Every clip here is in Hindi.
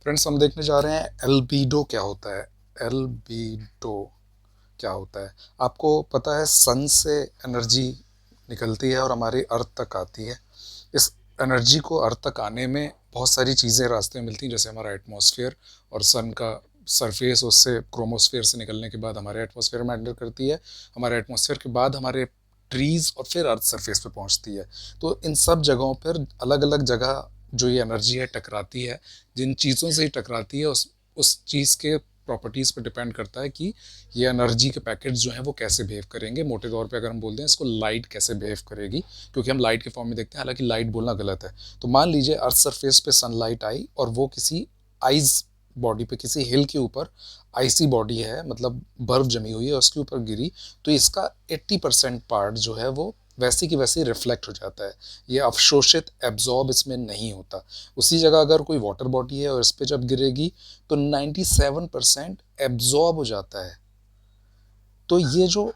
फ्रेंड्स, हम देखने जा रहे हैं एल्बिडो क्या होता है। एल्बिडो क्या होता है? आपको पता है सन से एनर्जी निकलती है और हमारी अर्थ तक आती है। इस एनर्जी को अर्थ तक आने में बहुत सारी चीज़ें रास्ते में मिलती हैं, जैसे हमारा एटमॉस्फेयर और सन का सरफेस उससे क्रोमोस्फेयर से निकलने के बाद हमारे एटमॉस्फेयर में एंटर करती है। हमारे एटमॉस्फेयर के बाद हमारे ट्रीज और फिर अर्थ सरफेस पे पहुंचती है। तो इन सब जगहों पर अलग अलग जगह जो ये एनर्जी है टकराती है। जिन चीज़ों से ही टकराती है उस चीज़ के प्रॉपर्टीज़ पर डिपेंड करता है कि ये एनर्जी के पैकेट्स जो हैं वो कैसे बिहेव करेंगे। मोटे तौर पे अगर हम बोलते हैं इसको, लाइट कैसे बिहेव करेगी, क्योंकि हम लाइट के फॉर्म में देखते हैं, हालांकि लाइट बोलना गलत है। तो मान लीजिए अर्थ सरफेस पे सनलाइट आई और वो किसी आइस बॉडी पे, किसी हिल के ऊपर आइसी बॉडी है, मतलब बर्फ जमी हुई है, उसके ऊपर गिरी, तो इसका 80% पार्ट जो है वो वैसी की वैसी रिफ्लेक्ट हो जाता है। ये अवशोषित, एब्जॉर्ब इसमें नहीं होता। उसी जगह अगर कोई वाटर बॉडी है और इस पर जब गिरेगी तो 97% एब्जॉर्ब हो जाता है। तो ये जो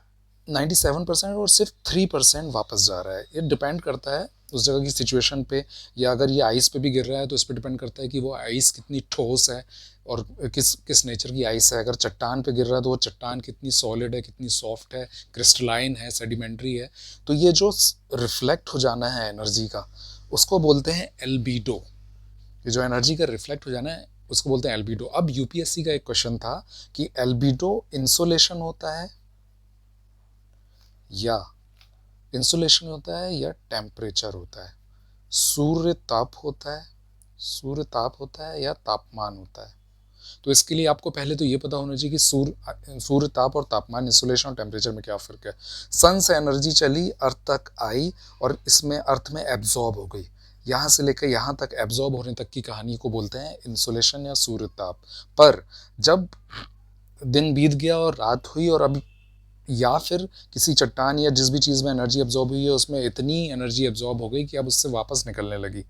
97% और सिर्फ 3% वापस जा रहा है, ये डिपेंड करता है उस जगह की सिचुएशन पे। या अगर ये आइस पे भी गिर रहा है तो इस पर डिपेंड करता है कि वो आइस कितनी ठोस है और किस किस नेचर की आइस है। अगर चट्टान पे गिर रहा है तो वो चट्टान कितनी सॉलिड है, कितनी सॉफ्ट है, क्रिस्टलाइन है, सेडिमेंट्री है। तो ये जो रिफ्लेक्ट हो जाना है एनर्जी का, उसको बोलते हैं एल्बिडो। ये जो एनर्जी का रिफ्लेक्ट हो जाना है उसको बोलते हैं एल्बिडो। अब यूपीएससी का एक क्वेश्चन था कि एल्बिडो इंसोलेशन होता है या होता है या टेम्परेचर होता है, सूर्य ताप होता है, या तापमान होता है। तो इसके लिए आपको पहले तो ये पता होना चाहिए कि सूर्य ताप और तापमान, इंसुलेशन और टेम्परेचर में क्या फ़र्क है। सन से एनर्जी चली, अर्थ तक आई और इसमें अर्थ में एब्जॉर्ब हो गई। यहाँ से लेकर यहाँ तक एब्जॉर्ब होने तक की कहानी को बोलते हैं इंसुलेशन या सूर्य ताप। पर जब दिन बीत गया और रात हुई और अब, या फिर किसी चट्टान या जिस भी चीज़ में एनर्जी एब्जॉर्ब हुई है उसमें इतनी एनर्जी एब्जॉर्ब हो गई कि अब उससे वापस निकलने लगी,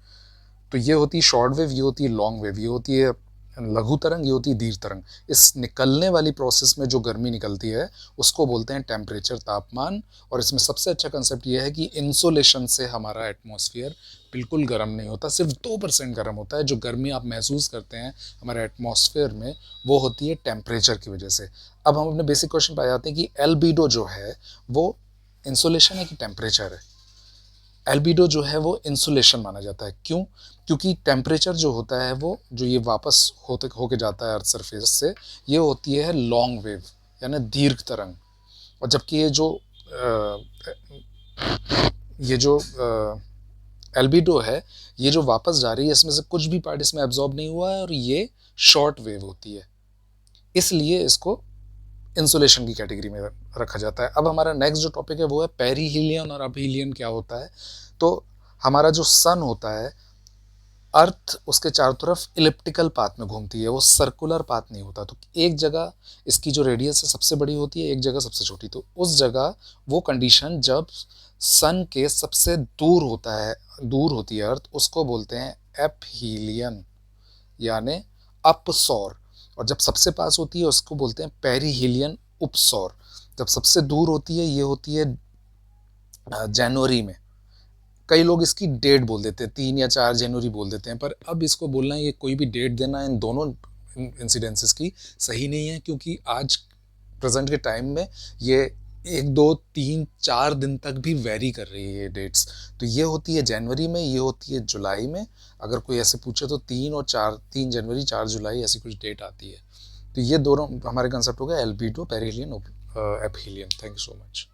तो ये होती है शॉर्ट वेव, ये होती है लॉन्ग वेव, ये होती है लघु तरंग, ये होती है दीर्घ तरंग। इस निकलने वाली प्रोसेस में जो गर्मी निकलती है उसको बोलते हैं टेम्परेचर, तापमान। और इसमें सबसे अच्छा कंसेप्ट ये है कि इंसोलेशन से हमारा एटमॉस्फेयर बिल्कुल गर्म नहीं होता, सिर्फ 2% गर्म होता है। जो गर्मी आप महसूस करते हैं हमारे एटमॉस्फेयर में वो होती है टेम्परेचर की वजह से। अब हम अपने बेसिक क्वेश्चन पे आ जाते हैं कि एल्बिडो जो है वो इंसोलेशन है कि टेम्परेचर है। एल्बिडो जो है वो इंसुलेशन माना जाता है। क्यों? क्योंकि टेम्परेचर जो होता है वो जो ये वापस होके जाता है अर्थ सरफेस से, ये होती है लॉन्ग वेव यानी दीर्घ तरंग। और जबकि ये जो एल्बिडो है, ये जो वापस जा रही है इसमें से कुछ भी पार्ट इसमें एब्जॉर्ब नहीं हुआ है और ये शॉर्ट वेव होती है, इसलिए इसको इंसुलेशन की कैटेगरी में रखा जाता है। अब हमारा नेक्स्ट जो टॉपिक है वो है पेरीहीलियन और अबहीलियन क्या होता है। तो हमारा जो सन होता है, अर्थ उसके चारों तरफ इलिप्टिकल पाथ में घूमती है, वो सर्कुलर पाथ नहीं होता। तो एक जगह इसकी जो रेडियस है सबसे बड़ी होती है, एक जगह सबसे छोटी। तो उस जगह वो कंडीशन जब सन के सबसे दूर होता है, दूर होती है अर्थ, उसको बोलते हैं एपहीलियन यानी अपसौर। और जब सबसे पास होती है उसको बोलते हैं पेरीहीलियन, उपसौर। जब सबसे दूर होती है ये होती है जनवरी में। कई लोग इसकी डेट बोल देते हैं, 3 या 4 जनवरी बोल देते हैं, पर अब इसको बोलना है, ये कोई भी डेट देना इन दोनों इंसिडेंसेस की सही नहीं है, क्योंकि आज प्रेजेंट के टाइम में ये 1 2 3 4 दिन तक भी वेरी कर रही है ये डेट्स। तो ये होती है जनवरी में, ये होती है जुलाई में। अगर कोई ऐसे पूछे तो 3 जनवरी 4 जुलाई ऐसी कुछ डेट आती है। तो ये दोनों हमारे कंसेप्ट हो गए albedo, perihelion, aphelion. Thank you so much.